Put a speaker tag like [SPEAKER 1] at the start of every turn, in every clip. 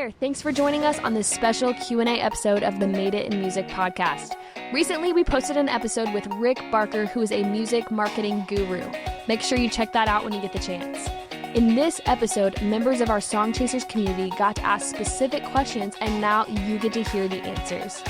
[SPEAKER 1] there, thanks for joining us on this special Q&A episode of the Made It in Music podcast. Recently, we posted an episode with Rick Barker, who is a music marketing guru. Make sure you check that out when you get the chance. In this episode, members of our Song Chasers community got to ask specific questions, and now you get to hear the answers.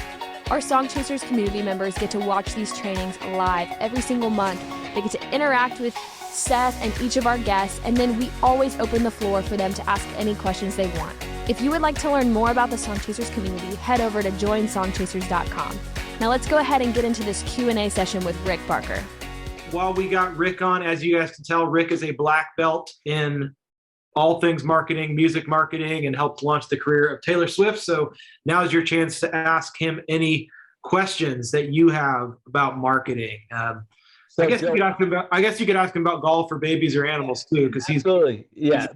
[SPEAKER 1] Our Song Chasers community members get to watch these trainings live every single month. They get to interact with Seth and each of our guests, and then we always open the floor for them to ask any questions they want. If you would like to learn more about the Song Chasers community, head over to joinsongchasers.com. Now let's go ahead and get into this Q&A session with Rick Barker.
[SPEAKER 2] While we got Rick on, as you guys can tell, Rick is a black belt in all things marketing, music marketing, and helped launch the career of Taylor Swift. So now is your chance to ask him any questions that you have about marketing. I guess you could ask him about golf or babies or animals too, because he's
[SPEAKER 3] absolutely, yeah.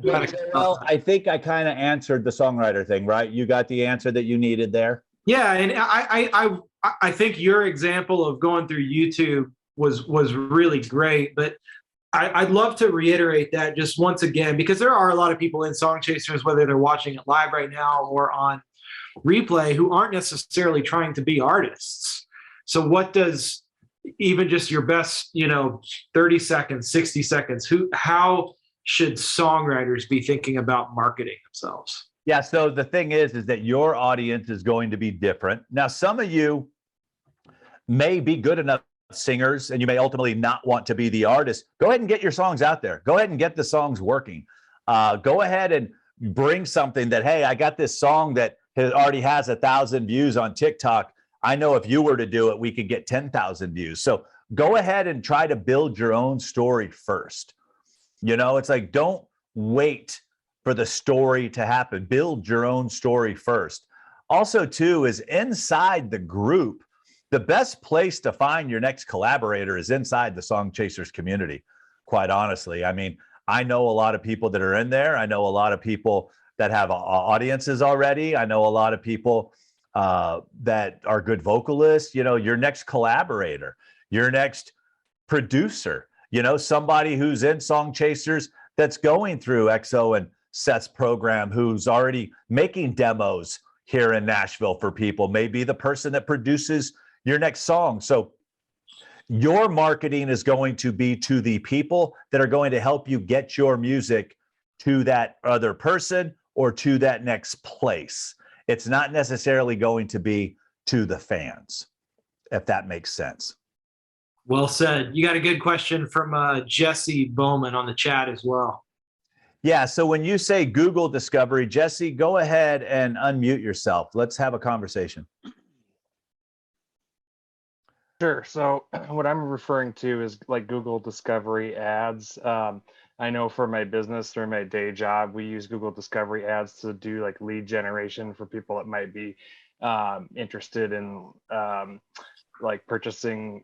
[SPEAKER 3] Well, I think I kind of answered the songwriter thing, right? You got the answer that you needed there.
[SPEAKER 2] Yeah, and I think your example of going through YouTube was really great, but I'd love to reiterate that just once again, because there are a lot of people in Song Chasers, whether they're watching it live right now or on replay, who aren't necessarily trying to be artists. So what does even just your best, 30 seconds, 60 seconds, how should songwriters be thinking about marketing themselves?
[SPEAKER 3] Yeah, so the thing is that your audience is going to be different. Now, some of you may be good enough singers and you may ultimately not want to be the artist. Go ahead and get your songs out there. Go ahead and get the songs working. Go ahead and bring something that, hey, I got this song that already has 1,000 views on TikTok. I know if you were to do it, we could get 10,000 views. So go ahead and try to build your own story first. It's like, don't wait for the story to happen. Build your own story first. Also, too, is inside the group, the best place to find your next collaborator is inside the Song Chasers community, quite honestly. I mean, I know a lot of people that are in there. I know a lot of people that have audiences already. I know a lot of people that are good vocalists, your next collaborator, your next producer, somebody who's in Song Chasers that's going through EXO and Seth's program, who's already making demos here in Nashville for people, maybe the person that produces your next song. So your marketing is going to be to the people that are going to help you get your music to that other person or to that next place. It's not necessarily going to be to the fans, if that makes sense.
[SPEAKER 2] Well said. You got a good question from Jesse Bowman on the chat as well.
[SPEAKER 3] Yeah, so when you say Google discovery, Jesse, go ahead and unmute yourself. Let's have a conversation.
[SPEAKER 4] Sure. So what I'm referring to is like Google discovery ads. I know for my business or my day job, we use Google discovery ads to do like lead generation for people that might be interested in like purchasing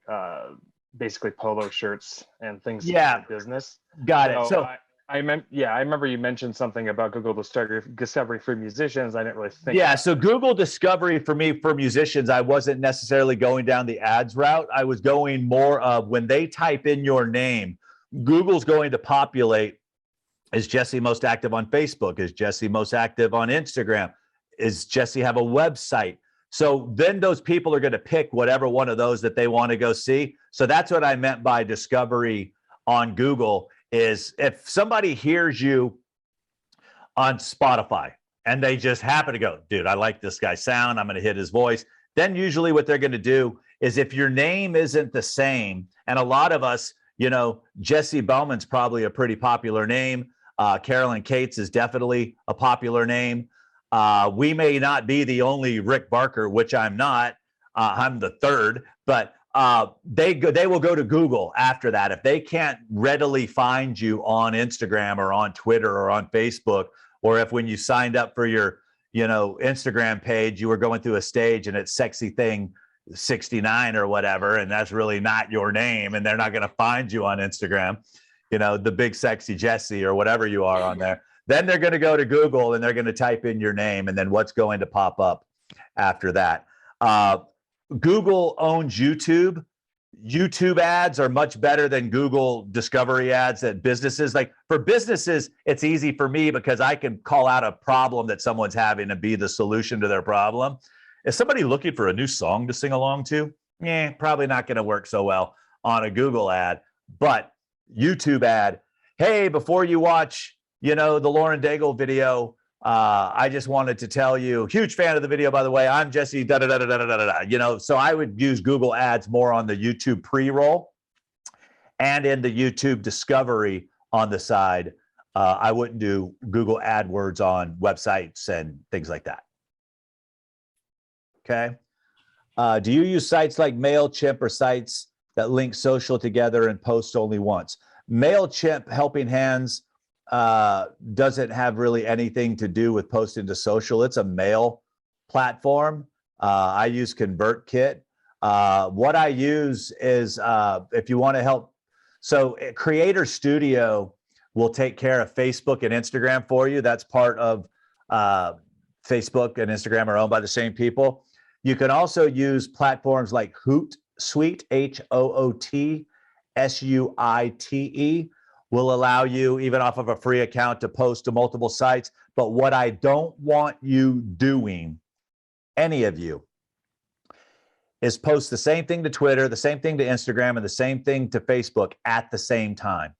[SPEAKER 4] basically polo shirts and things.
[SPEAKER 3] Yeah,
[SPEAKER 4] in business.
[SPEAKER 3] Got it. So
[SPEAKER 4] I remember you mentioned something about Google discovery for musicians. I didn't really think.
[SPEAKER 3] Yeah, so Google discovery for me, for musicians, I wasn't necessarily going down the ads route. I was going more of when they type in your name, Google's going to populate, is Jesse most active on Facebook? Is Jesse most active on Instagram? Is Jesse have a website? So then those people are going to pick whatever one of those that they want to go see. So that's what I meant by discovery on Google, is if somebody hears you on Spotify and they just happen to go, dude, I like this guy's sound, I'm going to hit his voice. Then usually what they're going to do is, if your name isn't the same, and a lot of us, Jesse Bowman's probably a pretty popular name. Carolyn Cates is definitely a popular name. We may not be the only Rick Barker, which I'm not. I'm the third, but they will go to Google after that. If they can't readily find you on Instagram or on Twitter or on Facebook, or if when you signed up for your, Instagram page, you were going through a stage and it's sexy thing 69 or whatever, and that's really not your name, and they're not going to find you on Instagram, the big sexy Jesse or whatever you are on there, then they're going to go to Google and they're going to type in your name, and then what's going to pop up after that. Google owns YouTube, YouTube ads are much better than Google discovery ads at businesses. Like for businesses, it's easy for me because I can call out a problem that someone's having and be the solution to their problem. Is somebody looking for a new song to sing along to? Probably not going to work so well on a Google ad, but YouTube ad. Hey, before you watch, the Lauren Daigle video, I just wanted to tell you, huge fan of the video, by the way. I'm Jesse, da da da da da da da. So I would use Google ads more on the YouTube pre-roll and in the YouTube discovery on the side. I wouldn't do Google AdWords on websites and things like that. Okay. Do you use sites like MailChimp or sites that link social together and post only once? MailChimp, Helping Hands, doesn't have really anything to do with posting to social. It's a mail platform. I use ConvertKit. What I use is if you want to help, so Creator Studio will take care of Facebook and Instagram for you. That's part of Facebook and Instagram are owned by the same people. You can also use platforms like Hootsuite, HOOTSUITE, will allow you, even off of a free account, to post to multiple sites. But what I don't want you doing, any of you, is post the same thing to Twitter, the same thing to Instagram, and the same thing to Facebook at the same time.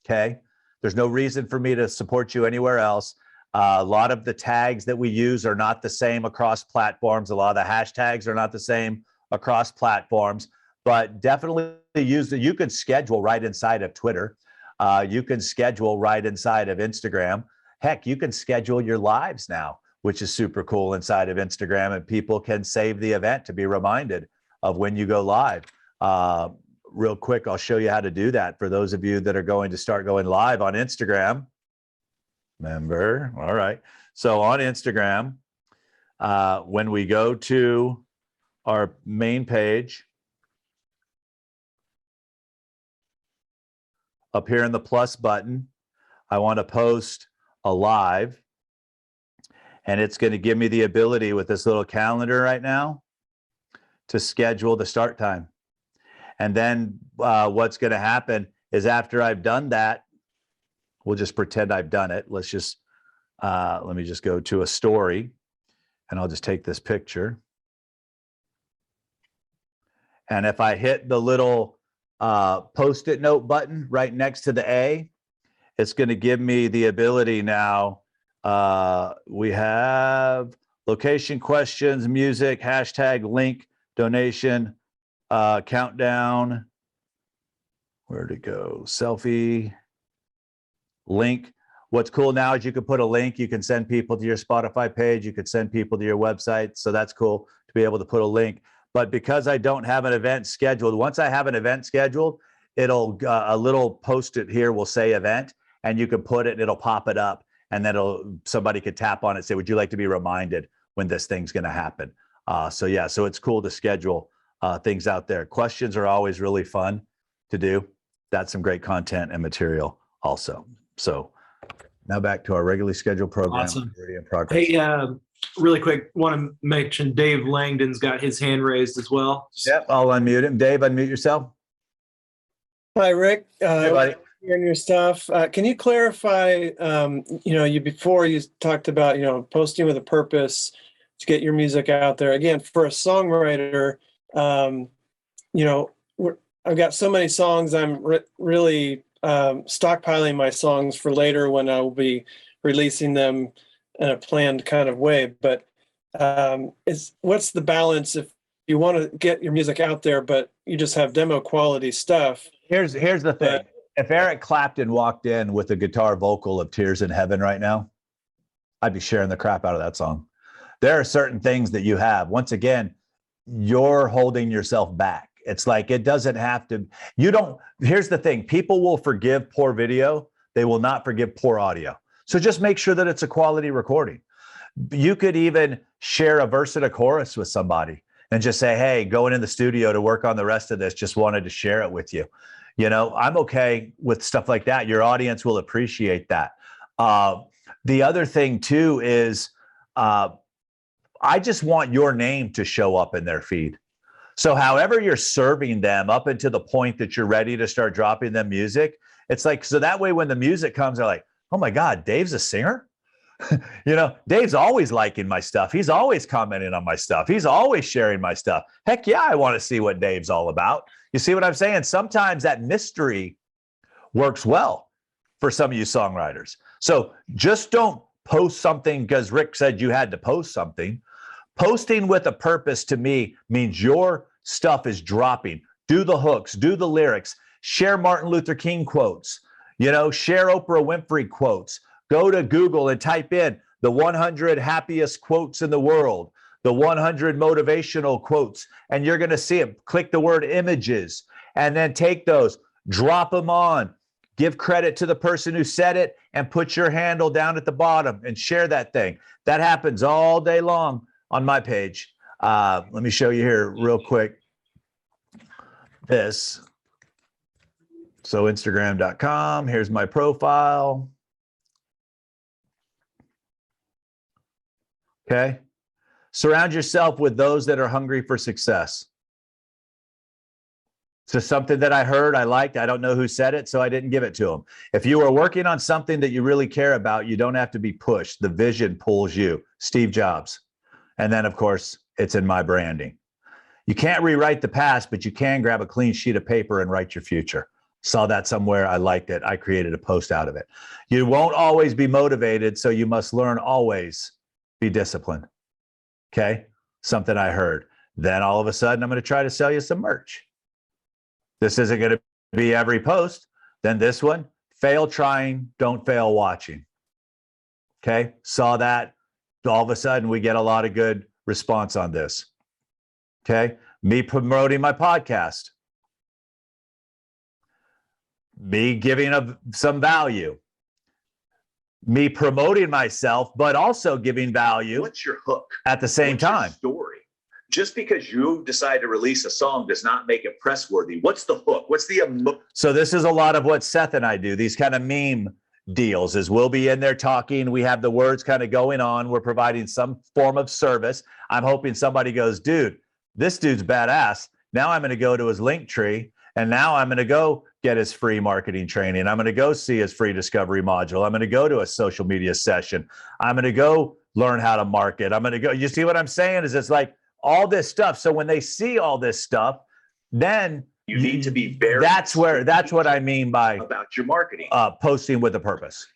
[SPEAKER 3] Okay? There's no reason for me to support you anywhere else. A lot of the tags that we use are not the same across platforms. A lot of the hashtags are not the same across platforms, but definitely you can schedule right inside of Twitter. You can schedule right inside of Instagram. Heck, you can schedule your lives now, which is super cool inside of Instagram, and people can save the event to be reminded of when you go live. Real quick, I'll show you how to do that for those of you that are going to start going live on Instagram. Remember, all right. So on Instagram, when we go to our main page, up here in the plus button, I want to post a live, and it's going to give me the ability with this little calendar right now to schedule the start time. And then what's going to happen is after I've done that, we'll just pretend I've done it. Let's just, let me just go to a story, and I'll just take this picture. And if I hit the little Post-it note button right next to the A, it's going to give me the ability now. We have location, questions, music, hashtag, link, donation, countdown. Where'd it go? Selfie, link. What's cool now is you can put a link. You can send people to your Spotify page. You could send people to your website. So that's cool to be able to put a link. But because I don't have an event scheduled, once I have an event scheduled, it'll a little post-it here will say event, and you can put it and it'll pop it up, and then somebody could tap on it and say, would you like to be reminded when this thing's going to happen? So yeah, so it's cool to schedule things out there. Questions are always really fun to do. That's some great content and material also. So now back to our regularly scheduled program.
[SPEAKER 2] Awesome.
[SPEAKER 3] Already in progress.
[SPEAKER 2] Hey, really quick, want to mention Dave Langdon's got his hand raised as well.
[SPEAKER 3] Yep, I'll unmute him. Dave, unmute yourself.
[SPEAKER 5] Hi, Rick.
[SPEAKER 3] Hey, buddy.
[SPEAKER 5] Hearing your stuff. Can you clarify, before you talked about, posting with a purpose to get your music out there. Again, for a songwriter, I've got so many songs. I'm really stockpiling my songs for later when I will be releasing them in a planned kind of way. But what's the balance if you want to get your music out there, but you just have demo quality stuff?
[SPEAKER 3] Here's the thing. If Eric Clapton walked in with a guitar vocal of Tears in Heaven right now, I'd be sharing the crap out of that song. There are certain things that you have. Once again, you're holding yourself back. It's like, it doesn't have to, here's the thing. People will forgive poor video. They will not forgive poor audio. So just make sure that it's a quality recording. You could even share a verse and a chorus with somebody and just say, hey, going in the studio to work on the rest of this, just wanted to share it with you. I'm okay with stuff like that. Your audience will appreciate that. The other thing too is I just want your name to show up in their feed. So however you're serving them up until the point that you're ready to start dropping them music, it's like, so that way when the music comes, they're like, oh my God, Dave's a singer? Dave's always liking my stuff. He's always commenting on my stuff. He's always sharing my stuff. Heck yeah, I want to see what Dave's all about. You see what I'm saying? Sometimes that mystery works well for some of you songwriters. So just don't post something because Rick said you had to post something. Posting with a purpose to me means your stuff is dropping. Do the hooks, do the lyrics, share Martin Luther King quotes, share Oprah Winfrey quotes. Go to Google and type in the 100 happiest quotes in the world, the 100 motivational quotes, and you're going to see it. Click the word images, and then take those, drop them on, give credit to the person who said it, and put your handle down at the bottom and share that thing. That happens all day long on my page. Let me show you here real quick. This. So Instagram.com, here's my profile. Okay. Surround yourself with those that are hungry for success. So something that I heard, I liked, I don't know who said it, so I didn't give it to them. If you are working on something that you really care about, you don't have to be pushed. The vision pulls you. Steve Jobs. And then, of course, it's in my branding. You can't rewrite the past, but you can grab a clean sheet of paper and write your future. Saw that somewhere. I liked it. I created a post out of it. You won't always be motivated, so you must learn always be disciplined. Okay? Something I heard. Then all of a sudden, I'm going to try to sell you some merch. This isn't going to be every post. Then this one, fail trying, don't fail watching. Okay? Saw that. All of a sudden, we get a lot of good response on this. Okay? Me promoting my podcast. Me giving some value. Me promoting myself, but also giving value.
[SPEAKER 6] What's your hook?
[SPEAKER 3] At the same time.
[SPEAKER 6] Story. Just because you decide to release a song does not make it press worthy. What's the hook? What's the
[SPEAKER 3] So this is a lot of what Seth and I do. These kind of meme deals is we'll be in there talking. We have the words kind of going on. We're providing some form of service. I'm hoping somebody goes, dude, this dude's badass. Now I'm going to go to his link tree, and now I'm going to go get his free marketing training. I'm going to go see his free discovery module. I'm going to go to a social media session. I'm going to go learn how to market. I'm going to go. You see what I'm saying? Is it's like all this stuff. So when they see all this stuff, then
[SPEAKER 6] you need to be very.
[SPEAKER 3] That's what I mean by
[SPEAKER 6] about your marketing.
[SPEAKER 3] Posting with a purpose.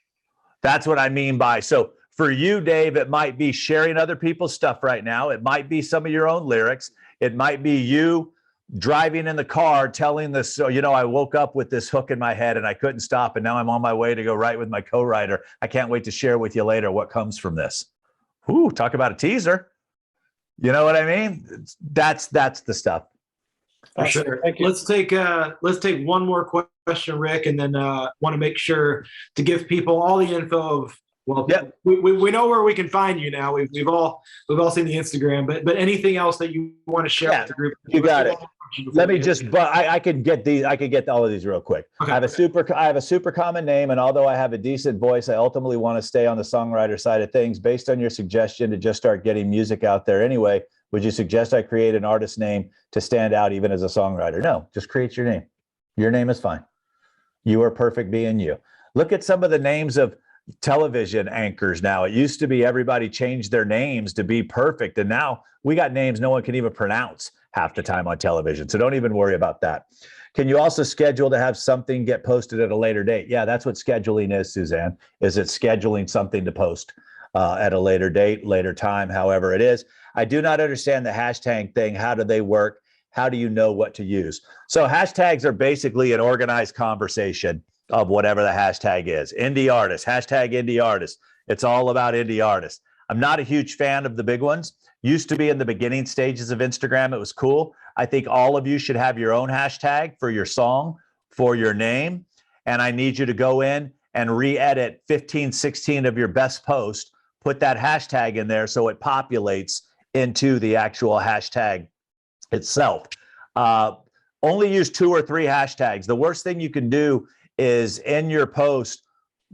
[SPEAKER 3] That's what I mean by. So for you, Dave, it might be sharing other people's stuff right now. It might be some of your own lyrics. It might be you driving in the car telling this, so, I woke up with this hook in my head and I couldn't stop. And now I'm on my way to go write with my co-writer. I can't wait to share with you later what comes from this. Ooh, talk about a teaser. You know what I mean? That's the stuff.
[SPEAKER 2] For sure. Let's take one more question, Rick, and then want to make sure to give people all the info of. Well, yep. we know where we can find you now. We've all seen the Instagram, but anything else that you want to share with the group?
[SPEAKER 3] You got it. Let me just, but I could get these. I could get all of these real quick. Okay. I have a super common name, and although I have a decent voice, I ultimately want to stay on the songwriter side of things. Based on your suggestion to just start getting music out there anyway, would you suggest I create an artist name to stand out even as a songwriter? No, just create your name. Your name is fine. You are perfect being you. Look at some of the names of television anchors now. It used to be everybody changed their names to be perfect, and now we got names no one can even pronounce half the time on television. So don't even worry about that. Can you also schedule to have something get posted at a later date? Yeah, that's what scheduling is, Suzanne. Is it scheduling something to post at a later date, later time, however it is. I do not understand the hashtag thing. How do they work? How do you know what to use? So hashtags are basically an organized conversation of whatever the hashtag is. Indie artist, hashtag indie artist. It's all about indie artists. I'm not a huge fan of the big ones. Used to be in the beginning stages of Instagram. It was cool. I think all of you should have your own hashtag for your song, for your name. And I need you to go in and re-edit 15, 16 of your best posts. Put that hashtag in there so it populates into the actual hashtag itself. Only use 2 or 3 hashtags. The worst thing you can do is in your post,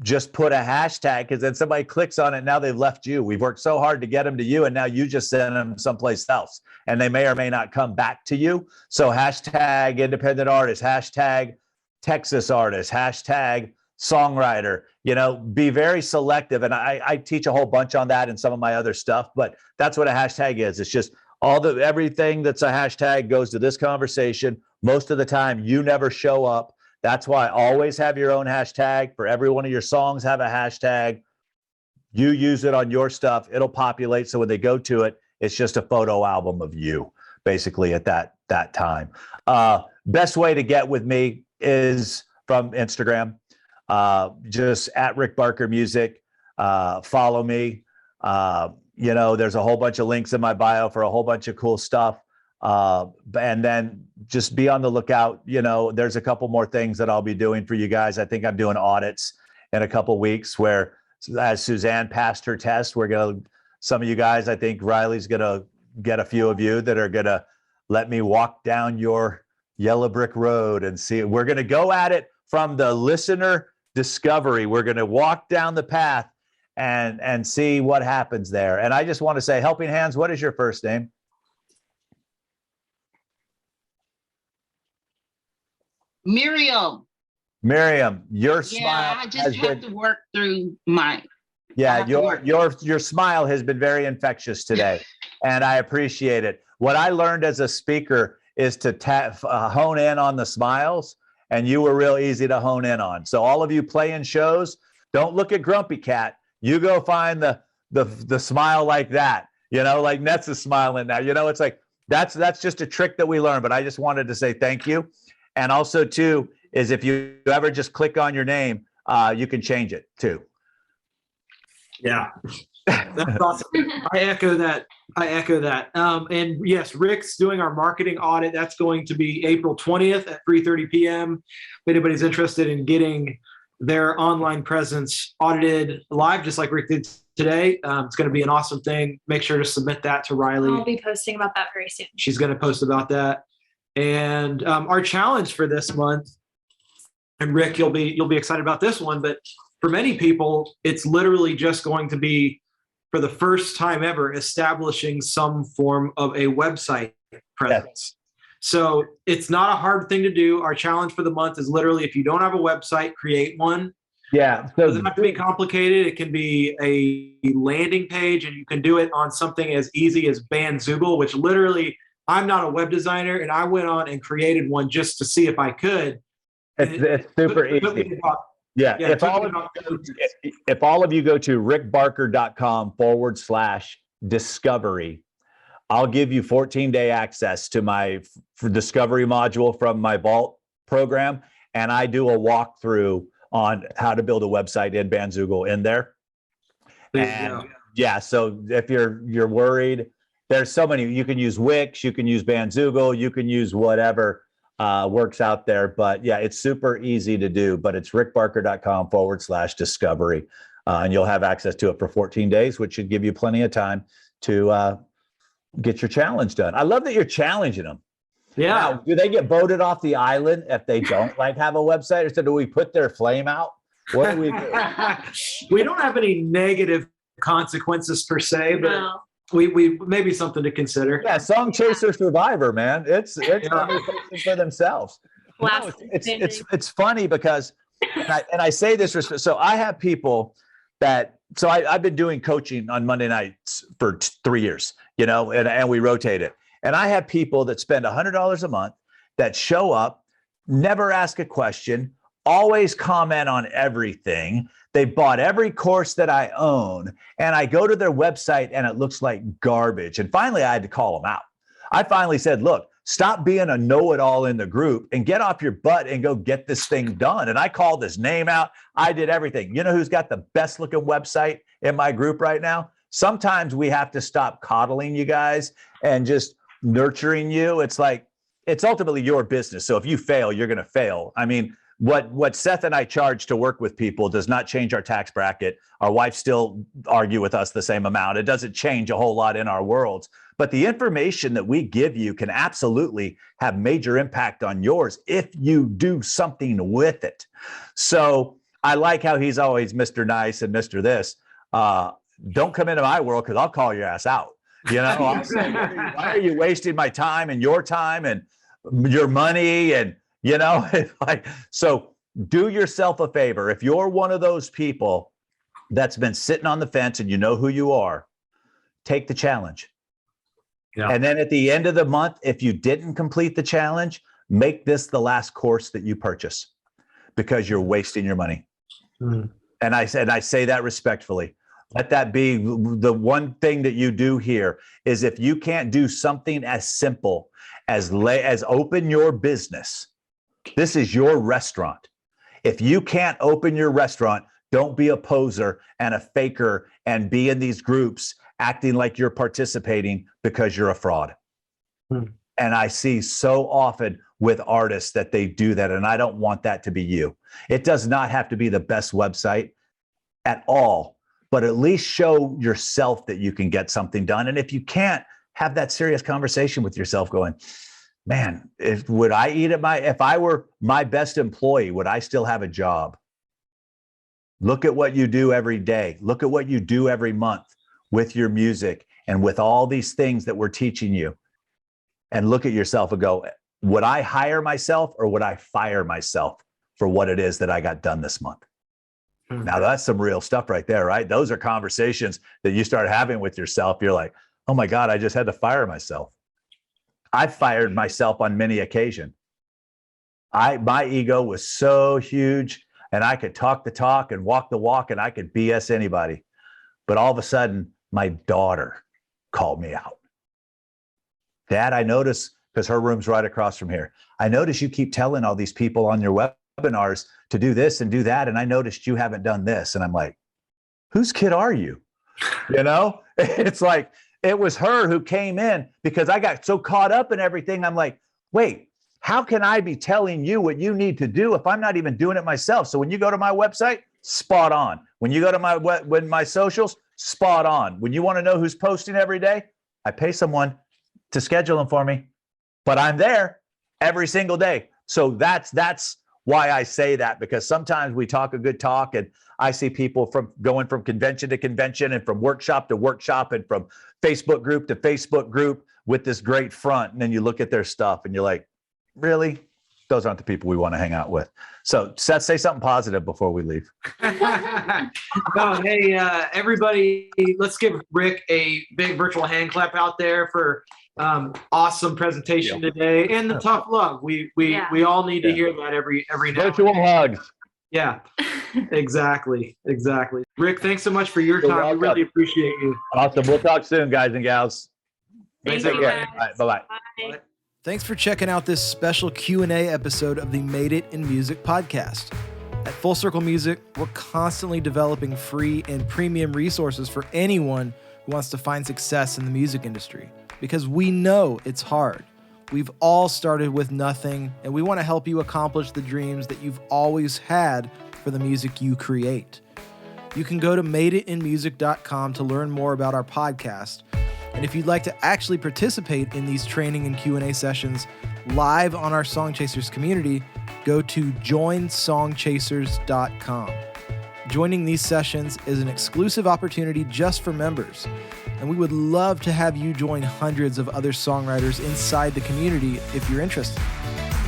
[SPEAKER 3] just put a hashtag, because then somebody clicks on it. Now they've left you. We've worked so hard to get them to you, and now you just send them someplace else, and they may or may not come back to you. So hashtag independent artist, hashtag Texas artist, hashtag songwriter, be very selective. And I teach a whole bunch on that in some of my other stuff, but that's what a hashtag is. It's just everything that's a hashtag goes to this conversation. Most of the time you never show up. That's why always have your own hashtag. For every one of your songs, have a hashtag. You use it on your stuff. It'll populate. So when they go to it, it's just a photo album of you, basically, at that time. Best way to get with me is from Instagram. Just at Rick Barker Music. Follow me. There's a whole bunch of links in my bio for a whole bunch of cool stuff. And then just be on the lookout. There's a couple more things that I'll be doing for you guys. I think I'm doing audits in a couple weeks where, as Suzanne passed her test, some of you guys, I think Riley's going to get a few of you that are going to let me walk down your yellow brick road and see. We're going to go at it from the listener discovery. We're going to walk down the path and see what happens there. And I just want to say, Helping Hands, what is your first name?
[SPEAKER 7] Miriam.
[SPEAKER 3] Miriam, your smile.
[SPEAKER 7] Yeah, I just have to work through my.
[SPEAKER 3] Yeah, your smile has been very infectious today, and I appreciate it. What I learned as a speaker is to hone in on the smiles, and you were real easy to hone in on. So all of you playing shows, don't look at Grumpy Cat. You go find the smile like that. Like Nets is smiling now. It's like that's just a trick that we learned. But I just wanted to say thank you, and also too is if you ever just click on your name, you can change it too.
[SPEAKER 2] Yeah, that's awesome. I echo that. And yes, Rick's doing our marketing audit. That's going to be April 20th at 3:30 p.m. If anybody's interested in getting their online presence audited live, just like Rick did today, it's going to be an awesome thing. Make sure to submit that to Riley.
[SPEAKER 8] I'll be posting about that very soon.
[SPEAKER 2] She's going to post about that. And our challenge for this month, and Rick, you'll be excited about this one, but for many people, it's literally just going to be, for the first time ever, establishing some form of a website presence. Yes. So it's not a hard thing to do. Our challenge for the month is literally, if you don't have a website, create one.
[SPEAKER 3] Yeah.
[SPEAKER 2] So it doesn't have to be complicated. It can be a landing page, and you can do it on something as easy as Bandzoogle, which literally, I'm not a web designer, and I went on and created one just to see if I could.
[SPEAKER 3] It's super easy. Yeah. If all of you go to rickbarker.com/discovery, I'll give you 14-day access to my discovery module from my Vault program. And I do a walkthrough on how to build a website in Bandzoogle in there. And yeah, so if you're worried, there's so many. You can use Wix, you can use Bandzoogle, you can use whatever works out there. But yeah, it's super easy to do, but it's rickbarker.com/discovery. And you'll have access to it for 14 days, which should give you plenty of time to get your challenge done. I love that you're challenging them.
[SPEAKER 2] Yeah.
[SPEAKER 3] Now, do they get voted off the island if they don't have a website? Or so do we put their flame out? What do we do?
[SPEAKER 2] We don't have any negative consequences per se, but no. we maybe something to consider.
[SPEAKER 3] Yeah, Song Chaser Survivor, man. It's conversation for themselves. No, it's funny because, and I say this, so I have people that, so I've been doing coaching on Monday nights for 3 years, and we rotate it. And I have people that spend $100 a month that show up, never ask a question, always comment on everything. They bought every course that I own, and I go to their website and it looks like garbage. And finally, I had to call them out. I finally said, look, stop being a know-it-all in the group and get off your butt and go get this thing done. And I called his name out. I did everything. You know who's got the best looking website in my group right now? Sometimes we have to stop coddling you guys and just nurturing you. It's like, it's ultimately your business. So if you fail, you're going to fail. I mean, what Seth and I charge to work with people does not change our tax bracket. Our wives still argue with us the same amount. It doesn't change a whole lot in our worlds. But the information that we give you can absolutely have major impact on yours if you do something with it. So I like how he's always Mr. Nice and Mr. This. Don't come into my world because I'll call your ass out. You know, I'll say, why are you wasting my time and your time and your money? And, you know, like, so do yourself a favor. If you're one of those people that's been sitting on the fence and you know who you are, take the challenge. Yeah. And then at the end of the month, if you didn't complete the challenge, make this the last course that you purchase because you're wasting your money. And I say that respectfully. Let that be the one thing that you do here is if you can't do something as simple as open your business. This is your restaurant. If you can't open your restaurant, don't be a poser and a faker and be in these groups acting like you're participating because you're a fraud. And I see so often with artists that they do that, and I don't want that to be you. It does not have to be the best website at all, but at least show yourself that you can get something done. And if you can't, have that serious conversation with yourself going, man, if I were my best employee, would I still have a job? Look at what you do every day. Look at what you do every month with your music and with all these things that we're teaching you. And look at yourself and go, would I hire myself or would I fire myself for what it is that I got done this month? Now that's some real stuff right there, right? Those are conversations that you start having with yourself. You're like, oh my God, I just had to fire myself. I've fired myself on many occasions. My ego was so huge and I could talk the talk and walk the walk and I could BS anybody. But all of a sudden, my daughter called me out. Dad, I noticed, because her room's right across from here, I noticed you keep telling all these people on your webinars to do this and do that. And I noticed you haven't done this. And I'm like, whose kid are you? You know, it's like, it was her who came in because I got so caught up in everything. I'm like, wait, how can I be telling you what you need to do if I'm not even doing it myself? So when you go to my website, spot on. When you go to my socials, spot on. When you want to know who's posting every day, I pay someone to schedule them for me, but I'm there every single day. So that's why I say that, because sometimes we talk a good talk and I see people going from convention to convention and from workshop to workshop and from Facebook group to Facebook group with this great front. And then you look at their stuff and you're like, really? Those aren't the people we want to hang out with. So Seth, say something positive before we leave.
[SPEAKER 2] No, hey, everybody, let's give Rick a big virtual hand clap out there for awesome presentation today and the tough love. We all need to hear that every now.
[SPEAKER 3] Virtual hugs.
[SPEAKER 2] Yeah, exactly. Rick, thanks so much for your time. We really appreciate you.
[SPEAKER 3] Awesome. We'll talk soon, guys and gals.
[SPEAKER 1] Thank you.
[SPEAKER 3] All right, bye-bye.
[SPEAKER 1] Bye.
[SPEAKER 8] Thanks for checking out this special Q&A episode of the Made It in Music podcast. At Full Circle Music, we're constantly developing free and premium resources for anyone who wants to find success in the music industry, because we know it's hard. We've all started with nothing, and we want to help you accomplish the dreams that you've always had for the music you create. You can go to madeitinmusic.com to learn more about our podcast. And if you'd like to actually participate in these training and Q&A sessions live on our Song Chasers community, go to joinsongchasers.com. Joining these sessions is an exclusive opportunity just for members, and we would love to have you join hundreds of other songwriters inside the community if you're interested.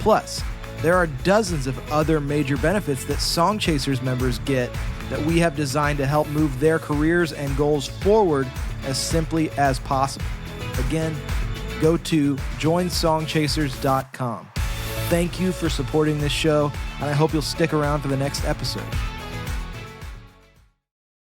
[SPEAKER 8] Plus, there are dozens of other major benefits that Song Chasers members get that we have designed to help move their careers and goals forward as simply as possible. Again, go to joinsongchasers.com. Thank you for supporting this show, and I hope you'll stick around for the next episode.